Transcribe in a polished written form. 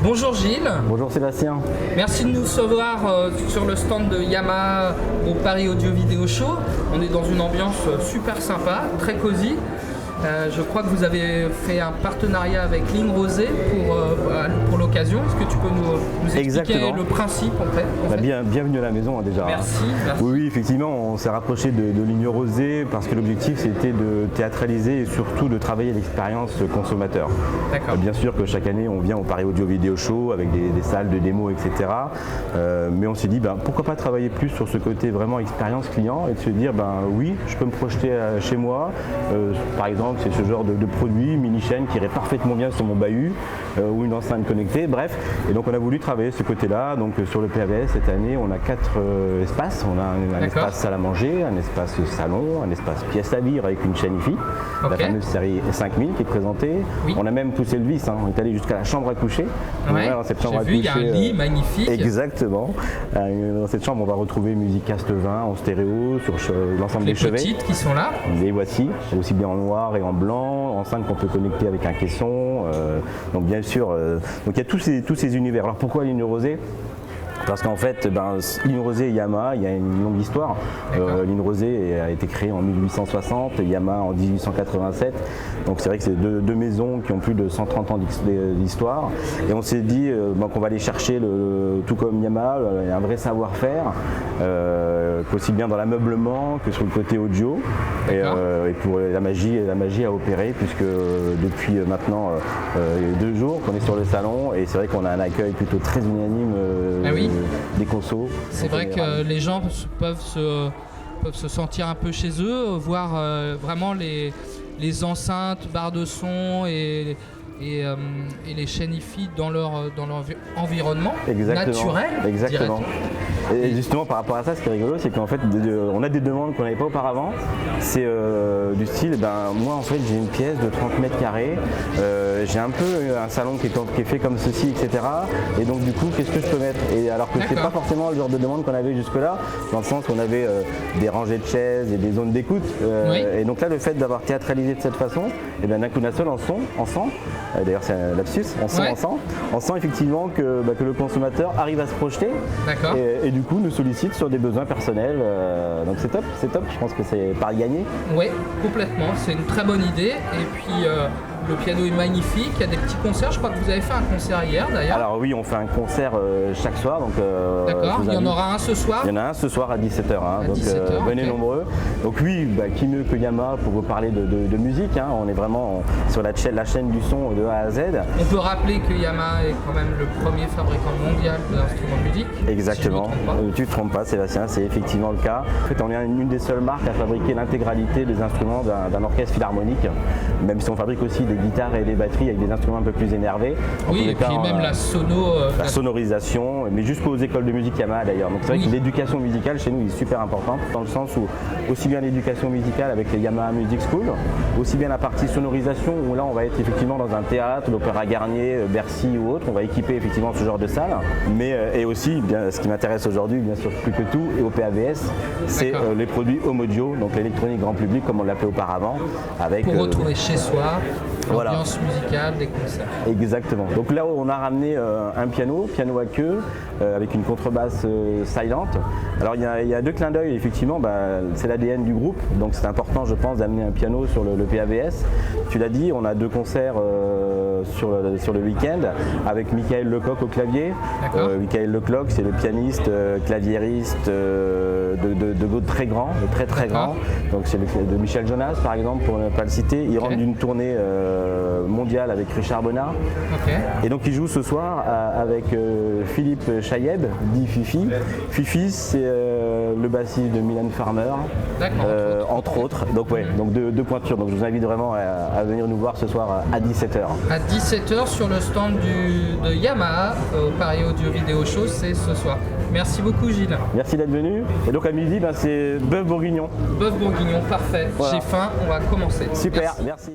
Bonjour Gilles. Bonjour Sébastien. Merci de nous recevoir sur le stand de Yamaha au Paris Audio Video Show. On est dans une ambiance super sympa, très cosy. Je crois que vous avez fait un partenariat avec Ligne Rosée pour l'occasion. Est-ce que tu peux nous expliquer Exactement. le principe en fait, Bienvenue à la maison déjà. Merci. Oui, effectivement, on s'est rapproché de Ligne Rosée parce que l'objectif c'était de théâtraliser et surtout de travailler l'expérience consommateur. D'accord. Bien sûr que chaque année on vient au Paris Audio Video Show avec des salles de démo, etc. Mais on s'est dit pourquoi pas travailler plus sur ce côté vraiment expérience client et de se dire oui, je peux me projeter chez moi. Par exemple, c'est ce genre de produit, mini chaîne qui irait parfaitement bien sur mon bahut ou une enceinte connectée, bref. Et donc on a voulu travailler ce côté-là. Donc sur le PAVS cette année, on a 4 espaces. On a un espace salle à manger, un espace salon, un espace pièce à vivre avec une chaîne IFI, la fameuse série 5000 qui est présentée. Oui. On a même poussé le vice, on est allé jusqu'à la chambre à coucher. Ouais, dans cette chambre à coucher, il y a un lit magnifique. Exactement. Dans cette chambre, on va retrouver Musicast 20 en stéréo sur l'ensemble des chevets. Les petites qui sont là. Les voici, aussi bien en noir et en blanc, enceinte qu'on peut connecter avec un caisson. Donc bien sûr, donc il y a tous ces univers. Alors pourquoi Ligne Rosée ? Parce qu'en fait, Ligne Rosée et Yamaha, il y a une longue histoire. Ligne Rosée a été créée en 1860, Yamaha en 1887. Donc c'est vrai que c'est deux maisons qui ont plus de 130 ans d'histoire. Et on s'est dit qu'on va aller chercher, tout comme Yamaha, un vrai savoir-faire, aussi bien dans l'ameublement que sur le côté audio. Et pour la magie à opérer, puisque depuis maintenant 2 jours qu'on est sur le salon, et c'est vrai qu'on a un accueil plutôt très unanime. Des consos. C'est vrai que les gens peuvent se sentir un peu chez eux, voir vraiment les enceintes, barres de son et les chaînes IFI dans leur environnement naturel. Exactement. Et justement par rapport à ça, ce qui est rigolo, c'est qu'en fait on a des demandes qu'on n'avait pas auparavant. C'est du style, moi en fait j'ai une pièce de 30 mètres carrés, j'ai un peu un salon qui est fait comme ceci, etc. Et donc du coup, qu'est-ce que je peux mettre ? Et alors que c'est pas forcément le genre de demande qu'on avait jusque-là, dans le sens qu'on avait des rangées de chaises et des zones d'écoute. Et donc là, le fait d'avoir théâtralisé de cette façon, et d'un coup d'un seul, on sent, d'ailleurs c'est un lapsus, on sent effectivement que le consommateur arrive à se projeter et du coup nous sollicite sur des besoins personnels. Donc c'est top, je pense que c'est pari gagné. Oui, complètement, c'est une très bonne idée. Et puis le piano est magnifique, il y a des petits concerts, je crois que vous avez fait un concert hier d'ailleurs. Alors oui, on fait un concert chaque soir. D'accord, il y en aura un ce soir. Il y en a un ce soir à 17h, donc 17h, venez nombreux. Donc oui, qui mieux que Yamaha pour vous parler de musique, on est vraiment sur la chaîne du son de A à Z. On peut rappeler que Yamaha est quand même le premier fabricant mondial d'instruments de musique. Exactement, si tu ne te trompes pas Sébastien, c'est effectivement le cas. En fait, on est une des seules marques à fabriquer l'intégralité des instruments d'un orchestre philharmonique, même si on fabrique aussi des guitares et des batteries avec des instruments un peu plus énervés. Oui, et puis même la sonorisation, mais jusqu'aux écoles de musique Yamaha d'ailleurs. Donc c'est vrai que l'éducation musicale chez nous est super importante, dans le sens où aussi bien l'éducation musicale avec les Yamaha Music School, aussi bien la partie sonorisation où là on va être effectivement dans un théâtre, l'Opéra Garnier, Bercy ou autre, on va équiper effectivement ce genre de salle. Mais et aussi, ce qui m'intéresse aujourd'hui, bien sûr plus que tout, et au PAVS, c'est les produits home audio, donc l'électronique grand public comme on l'appelait auparavant. Pour retrouver chez soi. L'ambiance musicale, des concerts. Exactement. Donc là, on a ramené un piano à queue, avec une contrebasse silent. Alors il y a 2 clins d'œil, effectivement, c'est l'ADN du groupe, donc c'est important, je pense, d'amener un piano sur le PAVS. Tu l'as dit, on a 2 concerts sur le week-end avec Michael Lecoq au clavier. Michael Lecoq, c'est le pianiste, claviériste de go très grand, très grand. Donc c'est de Michel Jonas, par exemple, pour ne pas le citer. Il rentre d'une tournée mondiale avec Richard Bonnard. Et donc il joue ce soir avec Philippe Chayeb, dit Fifi. Fifi, c'est le bassiste de Mylène Farmer, entre autres. Donc donc deux pointures. Donc je vous invite vraiment à venir nous voir ce soir à 17h. À 17h sur le stand de Yamaha au Paris Audio Video Show, c'est ce soir. Merci beaucoup Gilles. Merci d'être venu. Et donc à midi, c'est bœuf bourguignon. Bœuf bourguignon, parfait. Voilà. J'ai faim, on va commencer. Super, merci.